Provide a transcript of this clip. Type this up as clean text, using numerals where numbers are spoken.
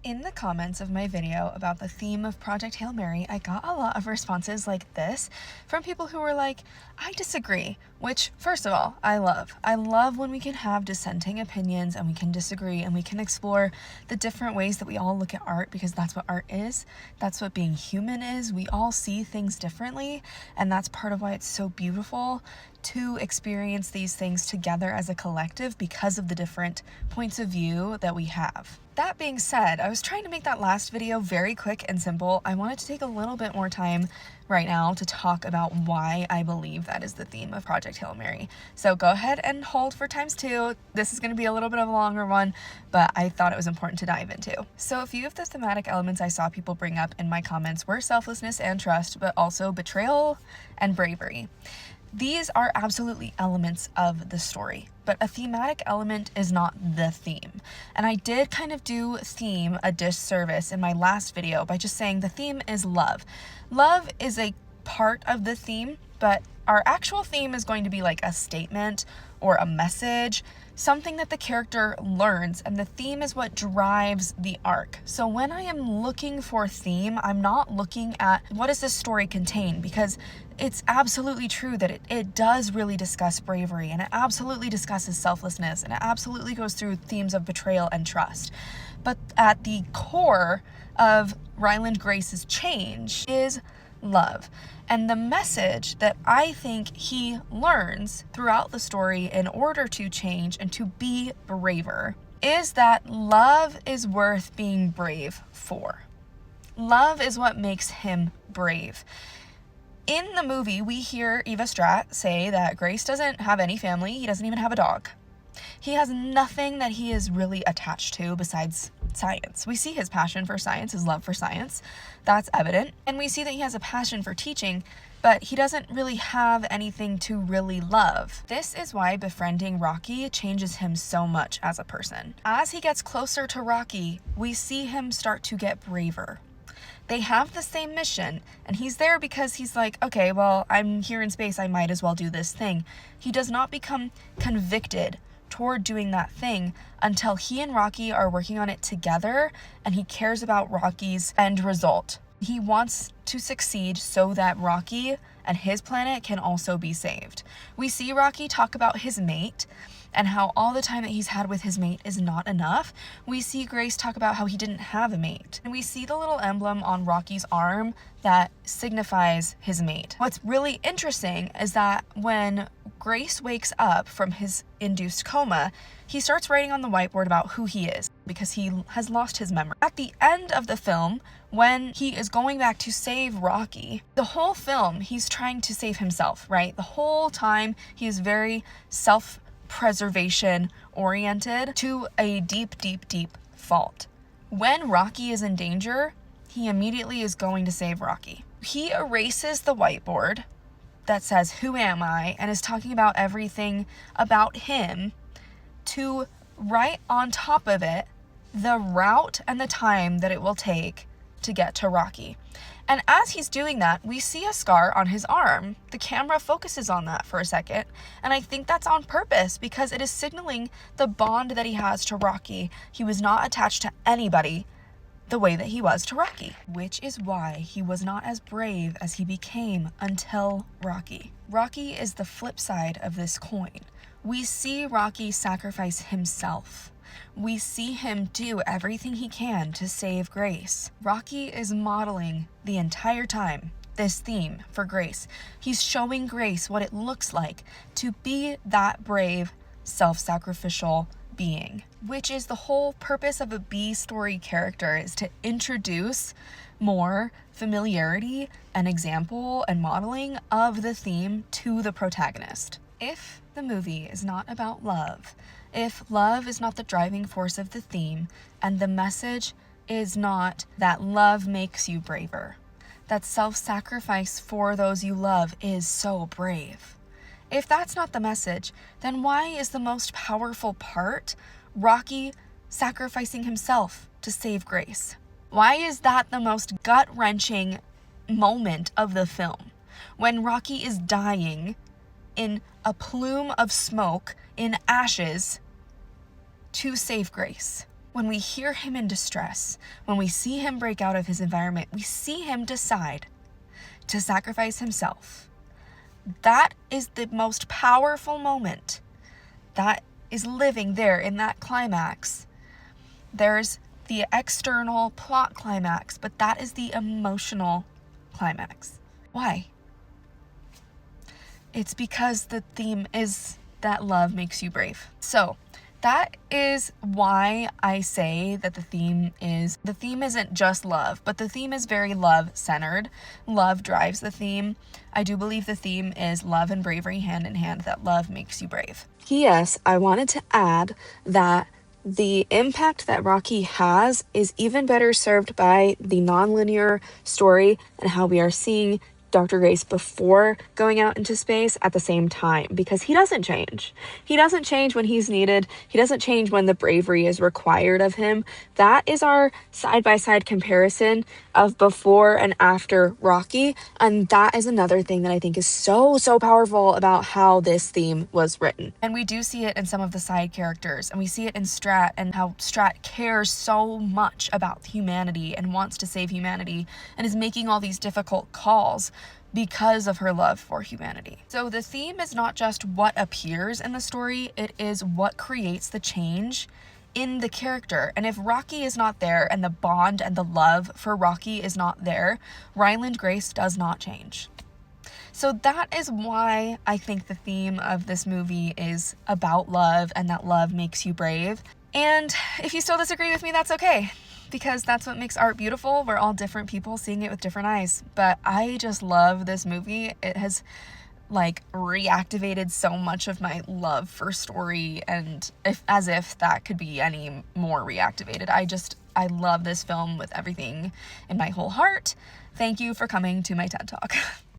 In the comments of my video about the theme of Project Hail Mary, I got a lot of responses like this from people who were like, I disagree, which, first of all, I love. I love when we can have dissenting opinions and we can disagree and we can explore the different ways that we all look at art, because that's what art is. That's what being human is. We all see things differently, and that's part of why it's so beautiful to experience these things together as a collective because of the different points of view that we have. That being said, I was trying to make that last video very quick and simple. I wanted to take a little bit more time right now to talk about why I believe that is the theme of Project Hail Mary. So go ahead and hold for ×2. This is going to be a little bit of a longer one, but I thought it was important to dive into. So a few of the thematic elements I saw people bring up in my comments were selflessness and trust, but also betrayal and bravery. These are absolutely elements of the story, but a thematic element is not the theme. And I did kind of do theme a disservice in my last video by just saying the theme is love. Love is a part of the theme, but our actual theme is going to be like a statement or a message, something that the character learns, and the theme is what drives the arc. So when I am looking for theme, I'm not looking at what does this story contain, because it's absolutely true that it does really discuss bravery, and it absolutely discusses selflessness, and it absolutely goes through themes of betrayal and trust. But at the core of Ryland Grace's change is love. And the message that I think he learns throughout the story in order to change and to be braver is that love is worth being brave for. Love is what makes him brave. In the movie, we hear Eva Stratt say that Grace doesn't have any family. He doesn't even have a dog. He has nothing that he is really attached to besides science. We see his passion for science, his love for science. That's evident. And we see that he has a passion for teaching, but he doesn't really have anything to really love. This is why befriending Rocky changes him so much as a person. As he gets closer to Rocky, we see him start to get braver. They have the same mission, and he's there because he's like, okay, well, I'm here in space, I might as well do this thing. He does not become convicted toward doing that thing until he and Rocky are working on it together, and he cares about Rocky's end result. He wants to succeed so that Rocky and his planet can also be saved. We see Rocky talk about his mate and how all the time that he's had with his mate is not enough. We see Grace talk about how he didn't have a mate. And we see the little emblem on Rocky's arm that signifies his mate. What's really interesting is that when Grace wakes up from his induced coma, he starts writing on the whiteboard about who he is because he has lost his memory. At the end of the film, when he is going back to save Rocky, the whole film he's trying to save himself, right? The whole time he is very self-preservation oriented to a deep, deep, deep fault. When Rocky is in danger, he immediately is going to save Rocky. He erases the whiteboard that says, "Who am I?" and is talking about everything about him to write on top of it the route and the time that it will take to get to Rocky. And as he's doing that, we see a scar on his arm. The camera focuses on that for a second, and I think that's on purpose because it is signaling the bond that he has to Rocky. He was not attached to anybody the way that he was to Rocky, which is why he was not as brave as he became until Rocky. Rocky is the flip side of this coin. We see Rocky sacrifice himself. We see him do everything he can to save Grace. Rocky is modeling the entire time this theme for Grace. He's showing Grace what it looks like to be that brave, self-sacrificial being, which is the whole purpose of a B story character, is to introduce more familiarity and example and modeling of the theme to the protagonist. If the movie is not about love, if love is not the driving force of the theme, and the message is not that love makes you braver, that self-sacrifice for those you love is so brave. If that's not the message, then why is the most powerful part Rocky sacrificing himself to save Grace? Why is that the most gut-wrenching moment of the film? When Rocky is dying in a plume of smoke, in ashes, to save Grace. when we hear him in distress, when we see him break out of his environment, we see him decide to sacrifice himself. That is the most powerful moment. That is living there in that climax. There's the external plot climax, but that is the emotional climax. Why? It's because the theme is that love makes you brave. So that is why I say that the theme isn't just love, but the theme is very love-centered. Love drives the theme. I do believe the theme is love and bravery hand in hand, that love makes you brave. P.S. I wanted to add that the impact that Rocky has is even better served by the nonlinear story and how we are seeing Dr. Grace before going out into space at the same time, because he doesn't change. He doesn't change when he's needed. He doesn't change when the bravery is required of him. That is our side-by-side comparison of before and after Rocky, and that is another thing that I think is so powerful about how this theme was written. And we do see it in some of the side characters, and we see it in Strat, and how Strat cares so much about humanity and wants to save humanity and is making all these difficult calls because of her love for humanity. So the theme is not just what appears in the story, it is what creates the change in the character. And if Rocky is not there and the bond and the love for Rocky is not there, Ryland Grace does not change. So that is why I think the theme of this movie is about love and that love makes you brave. And if you still disagree with me, that's okay, because that's what makes art beautiful. We're all different people seeing it with different eyes. But I just love this movie. It has reactivated so much of my love for story, and as if that could be any more reactivated. I love this film with everything in my whole heart. Thank you for coming to my TED Talk.